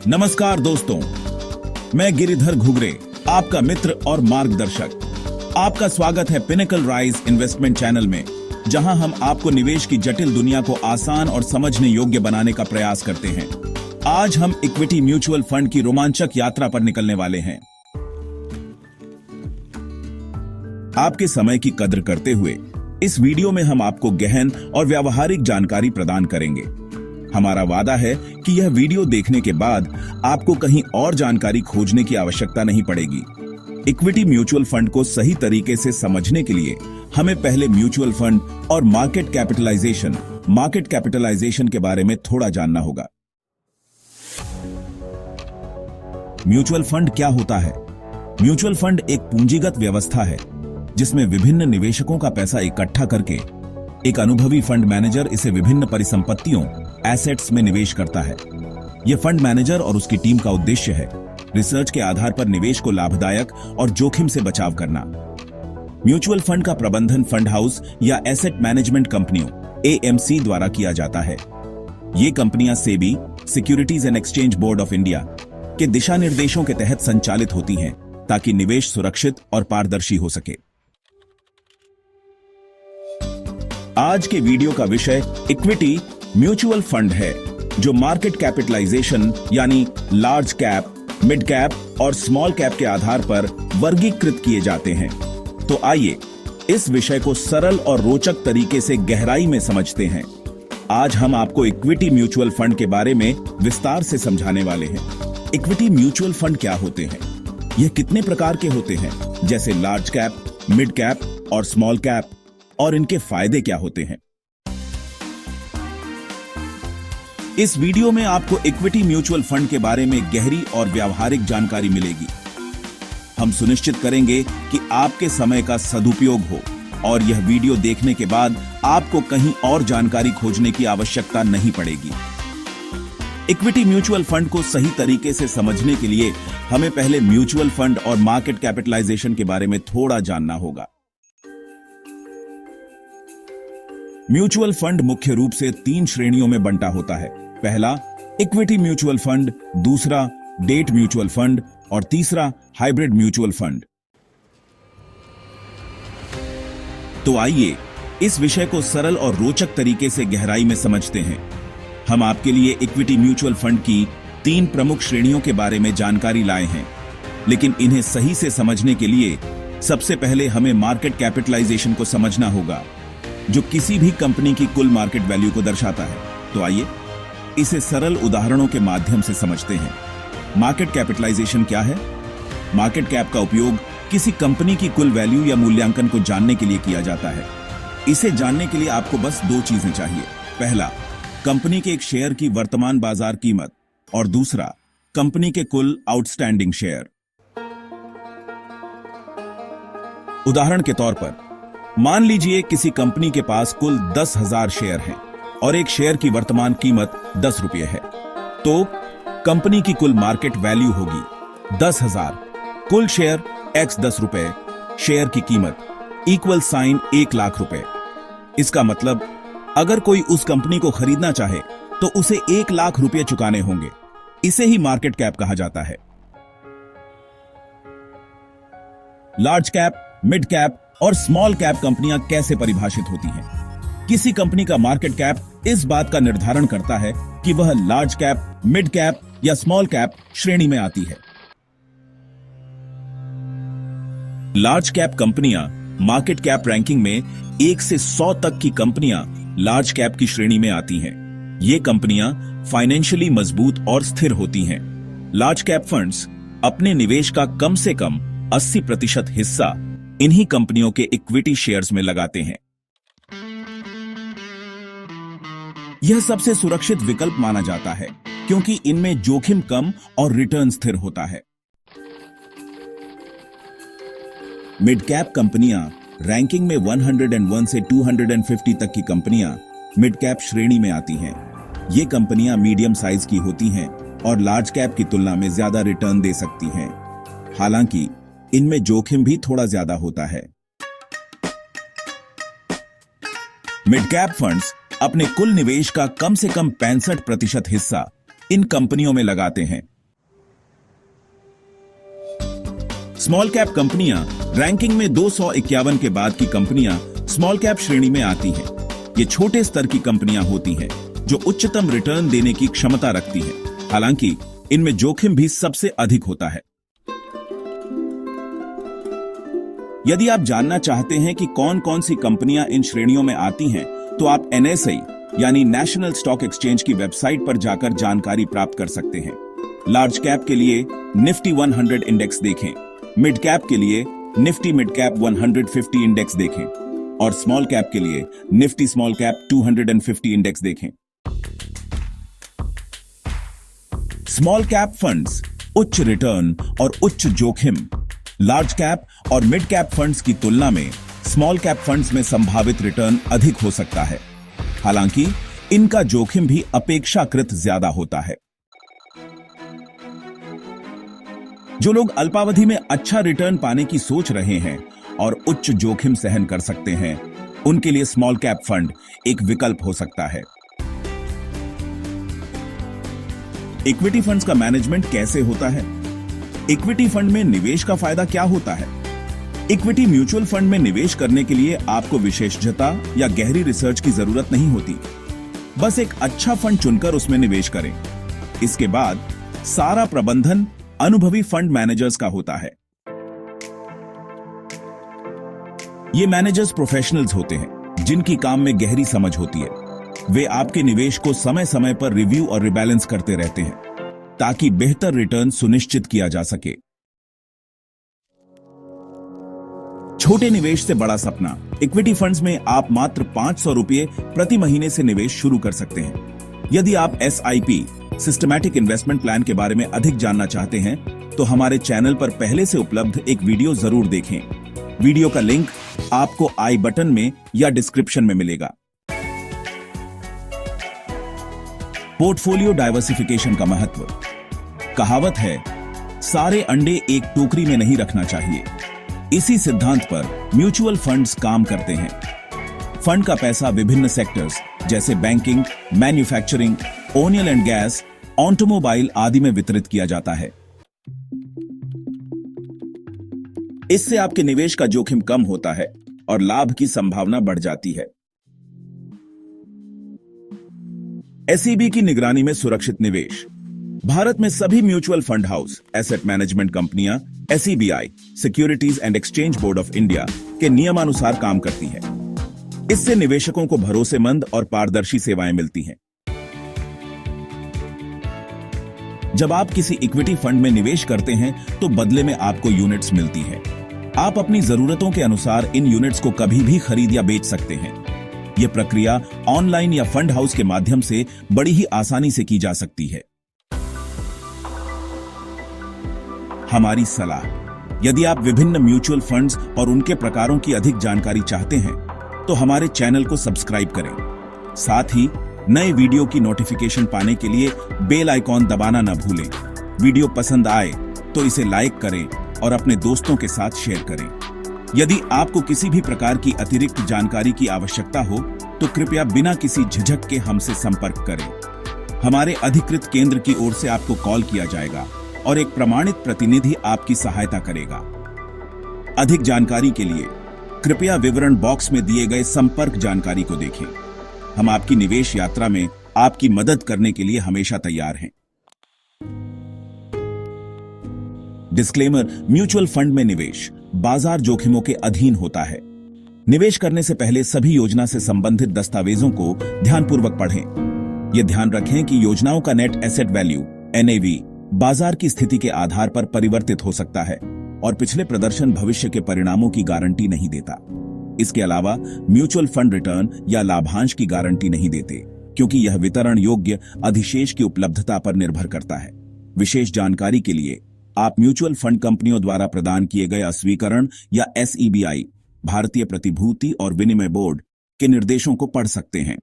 नमस्कार दोस्तों, मैं गिरिधर घुघरे, आपका मित्र और मार्गदर्शक। आपका स्वागत है पिनेकल राइज इन्वेस्टमेंट चैनल में, जहां हम आपको निवेश की जटिल दुनिया को आसान और समझने योग्य बनाने का प्रयास करते हैं। आज हम इक्विटी म्यूचुअल फंड की रोमांचक यात्रा पर निकलने वाले हैं। आपके समय की कद्र करते हुए इस वीडियो में हम आपको गहन और व्यावहारिक जानकारी प्रदान करेंगे। हमारा वादा है कि यह वीडियो देखने के बाद आपको कहीं और जानकारी खोजने की आवश्यकता नहीं पड़ेगी। इक्विटी म्यूचुअल फंड को सही तरीके से समझने के लिए हमें पहले म्यूचुअल फंड और मार्केट कैपिटलाइजेशन के बारे में थोड़ा जानना होगा। म्यूचुअल फंड क्या होता है? म्यूचुअल फंड एक पूंजीगत व्यवस्था है जिसमें विभिन्न निवेशकों का पैसा इकट्ठा करके एक अनुभवी फंड मैनेजर इसे विभिन्न परिसंपत्तियों एसेट्स में निवेश करता है। यह फंड मैनेजर और उसकी टीम का उद्देश्य है रिसर्च के आधार पर निवेश को लाभदायक और जोखिम से बचाव करना। म्यूचुअल फंड का प्रबंधन फंड हाउस या एसेट मैनेजमेंट कंपनियों AMC द्वारा किया जाता है। ये कंपनियां SEBI securities and exchange board of India के दिशा निर्देशों के तहत संचालित होती हैं ताकि निवेश सुरक्षित और पारदर्शी हो सके। आज के वीडियो का विषय इक्विटी म्यूचुअल फंड है, जो मार्केट कैपिटलाइजेशन यानी लार्ज कैप, मिड कैप और स्मॉल कैप के आधार पर वर्गीकृत किए जाते हैं। तो आइए इस विषय को सरल और रोचक तरीके से गहराई में समझते हैं। आज हम आपको इक्विटी म्यूचुअल फंड के बारे में विस्तार से समझाने वाले हैं। इक्विटी म्यूचुअल फंड क्या होते हैं, यह कितने प्रकार के होते हैं, जैसे लार्ज कैप, मिड कैप और स्मॉल कैप, और इनके फायदे क्या होते हैं। इस वीडियो में आपको इक्विटी म्यूचुअल फंड के बारे में गहरी और व्यावहारिक जानकारी मिलेगी। हम सुनिश्चित करेंगे कि आपके समय का सदुपयोग हो और यह वीडियो देखने के बाद आपको कहीं और जानकारी खोजने की आवश्यकता नहीं पड़ेगी। इक्विटी म्यूचुअल फंड को सही तरीके से समझने के लिए हमें पहले म्यूचुअल फंड और मार्केट कैपिटलाइजेशन के बारे में थोड़ा जानना होगा। म्यूचुअल फंड मुख्य रूप से 3 श्रेणियों में बंटा होता है। पहला इक्विटी म्यूचुअल फंड, दूसरा डेट म्यूचुअल फंड और तीसरा हाइब्रिड म्यूचुअल फंड। तो आइए इस विषय को सरल और रोचक तरीके से गहराई में समझते हैं। हम आपके लिए इक्विटी म्यूचुअल फंड की 3 प्रमुख श्रेणियों के बारे में जानकारी लाए हैं, लेकिन इन्हें सही से समझने के लिए सबसे पहले हमें मार्केट कैपिटलाइजेशन को समझना होगा, जो किसी भी कंपनी की कुल मार्केट वैल्यू को दर्शाता है। तो आइए इसे सरल उदाहरणों के माध्यम से समझते हैं। मार्केट कैपिटलाइजेशन क्या है? मार्केट कैप का उपयोग किसी कंपनी की कुल वैल्यू या मूल्यांकन को जानने के लिए किया जाता है। इसे जानने के लिए आपको बस 2 चीजें चाहिए। पहला, कंपनी के एक शेयर की वर्तमान बाजार कीमत, और दूसरा, कंपनी के कुल आउटस्टैंडिंग शेयर। उदाहरण के तौर पर मान लीजिए किसी कंपनी के पास कुल 10,000 शेयर हैं और एक शेयर की वर्तमान कीमत 10 रुपये है। तो कंपनी की कुल मार्केट वैल्यू होगी 10,000, कुल शेयर x 10 रुपए, शेयर की कीमत इक्वल साइन 1 लाख रुपए। इसका मतलब अगर कोई उस कंपनी को खरीदना चाहे तो उसे 1 लाख रुपए चुकाने होंगे। इसे ही मार्केट कैप कहा जाता है। लार्ज कैप, मिड कैप और स्मॉल कैप कंपनियां कैसे परिभाषित होती हैं? किसी कंपनी का मार्केट कैप इस बात का निर्धारण करता है कि वह लार्ज कैप, मिड कैप या स्मॉल कैप श्रेणी में आती है। लार्ज कैप कंपनियां मार्केट कैप रैंकिंग में 1 से 100 तक की कंपनियां लार्ज कैप की श्रेणी में आती हैं। ये कंपनियां फाइनेंशियली मजबूत और स्थिर होती हैं। लार्ज कैप फंड्स अपने निवेश का कम से कम 80% हिस्सा इन्हीं कंपनियों के इक्विटी शेयर्स में लगाते हैं। यह सबसे सुरक्षित विकल्प माना जाता है क्योंकि इनमें जोखिम कम और रिटर्न स्थिर होता है। मिड कैप कंपनियां रैंकिंग में 101 से 250 तक की कंपनियां मिड कैप श्रेणी में आती हैं। ये कंपनियां मीडियम साइज की होती हैं और लार्ज कैप की तुलना में ज्यादा रिटर्न दे सकती हैं। हालांकि इनमें जोखिम भी थोड़ा ज्यादा होता है। मिड कैप फंड्स अपने कुल निवेश का कम से कम 65% हिस्सा इन कंपनियों में लगाते हैं। स्मॉल कैप कंपनियां रैंकिंग में 251 के बाद की कंपनियां स्मॉल कैप श्रेणी में आती हैं। ये छोटे स्तर की कंपनियां होती हैं जो उच्चतम रिटर्न देने की क्षमता रखती हैं। हालांकि इनमें जोखिम भी सबसे अधिक होता है। यदि आप जानना चाहते हैं कि कौन कौन सी कंपनियां इन श्रेणियों में आती हैं, तो आप NSE यानी नेशनल स्टॉक एक्सचेंज की वेबसाइट पर जाकर जानकारी प्राप्त कर सकते हैं। लार्ज कैप के लिए निफ्टी 100 इंडेक्स देखें, मिड कैप के लिए निफ्टी मिड कैप 150 इंडेक्स देखें और स्मॉल कैप के लिए निफ्टी स्मॉल कैप 250 इंडेक्स देखें। स्मॉल कैप फंड्स उच्च रिटर्न और उच्च जोखिम। लार्ज कैप और मिड कैप फंड्स की तुलना में स्मॉल कैप फंड्स में संभावित रिटर्न अधिक हो सकता है। हालांकि इनका जोखिम भी अपेक्षाकृत ज्यादा होता है। जो लोग अल्पावधि में अच्छा रिटर्न पाने की सोच रहे हैं और उच्च जोखिम सहन कर सकते हैं, उनके लिए स्मॉल कैप फंड एक विकल्प हो सकता है। इक्विटी फंड्स का मैनेजमेंट कैसे होता है? इक्विटी फंड में निवेश का फायदा क्या होता है? इक्विटी म्यूचुअल फंड में निवेश करने के लिए आपको विशेषज्ञता या गहरी रिसर्च की जरूरत नहीं होती। बस एक अच्छा फंड चुनकर उसमें निवेश करें। इसके बाद सारा प्रबंधन अनुभवी फंड मैनेजर्स का होता है। ये मैनेजर्स प्रोफेशनल्स होते हैं जिनकी काम में गहरी समझ होती है। वे आपके निवेश को समय समय पर रिव्यू और रिबैलेंस करते रहते हैं ताकि बेहतर रिटर्न सुनिश्चित किया जा सके। छोटे निवेश से बड़ा सपना। इक्विटी फंड्स में आप मात्र 500 रुपये प्रति महीने से निवेश शुरू कर सकते हैं। यदि आप SIP सिस्टमैटिक इन्वेस्टमेंट प्लान के बारे में अधिक जानना चाहते हैं, तो हमारे चैनल पर पहले से उपलब्ध एक वीडियो जरूर देखें। वीडियो का लिंक आपको आई बटन में या डिस्क्रिप्शन में मिलेगा। पोर्टफोलियो डाइवर्सिफिकेशन का महत्व। कहावत है, सारे अंडे एक टोकरी में नहीं रखना चाहिए। इसी सिद्धांत पर म्यूचुअल फंड्स काम करते हैं। फंड का पैसा विभिन्न सेक्टर्स जैसे banking, manufacturing, oil and gas, automobile आदि में वितरित किया जाता है। इससे आपके निवेश का जोखिम कम होता है और लाभ की संभावना बढ़ जाती है। SEBI की निगरानी में सुरक्षित निवेश। भारत में सभी mutual fund house, asset management कंपनियां SEBI securities and exchange board of India के नियमानुसार काम करती हैं। इससे निवेशकों को भरोसेमंद और पारदर्शी सेवाएं मिलती हैं। जब आप किसी इक्विटी फंड में निवेश करते हैं तो बदले में आपको यूनिट्स मिलती है। आप अपनी जरूरतों के अनुसार इन यूनिट्स को कभी भी खरीद या बेच सकते हैं। यह प्रक्रिया ऑनलाइन या फंड हाउस के माध्यम से बड़ी ही आसानी से की जा सकती है। हमारी सलाह, यदि आप विभिन्न म्यूचुअल फंड्स और उनके प्रकारों की अधिक जानकारी चाहते हैं, तो हमारे चैनल को सब्सक्राइब करें। साथ ही नए वीडियो की नोटिफिकेशन पाने के लिए बेल आइकॉन दबाना न भूलें। वीडियो पसंद आए तो इसे लाइक करें और अपने दोस्तों के साथ शेयर करें। यदि आपको किसी भी प्रकार की अतिरिक्त जानकारी की आवश्यकता हो, तो कृपया बिना किसी झिझक के हमसे संपर्क करें। हमारे अधिकृत केंद्र की ओर से आपको कॉल किया जाएगा और एक प्रमाणित प्रतिनिधि आपकी सहायता करेगा। अधिक जानकारी के लिए कृपया विवरण बॉक्स में दिए गए संपर्क जानकारी को देखें। हम आपकी निवेश यात्रा में आपकी मदद करने के लिए हमेशा तैयार हैं। डिस्क्लेमर, म्यूचुअल फंड में निवेश बाजार जोखिमों के अधीन होता है। निवेश करने से पहले सभी योजना से संबंधित दस्तावेजों को ध्यानपूर्वक पढ़ें। यह ध्यान रखें कि योजनाओं का नेट एसेट वैल्यू NAV बाजार की स्थिति के आधार पर परिवर्तित हो सकता है और पिछले प्रदर्शन भविष्य के परिणामों की गारंटी नहीं देता। इसके अलावा म्यूचुअल फंड रिटर्न या लाभांश की गारंटी नहीं देते, क्योंकि यह वितरण योग्य अधिशेष की उपलब्धता पर निर्भर करता है। विशेष जानकारी के लिए आप म्यूचुअल फंड कंपनियों द्वारा प्रदान किए गए अस्वीकरण या SEBI भारतीय प्रतिभूति और विनिमय बोर्ड के निर्देशों को पढ़ सकते हैं।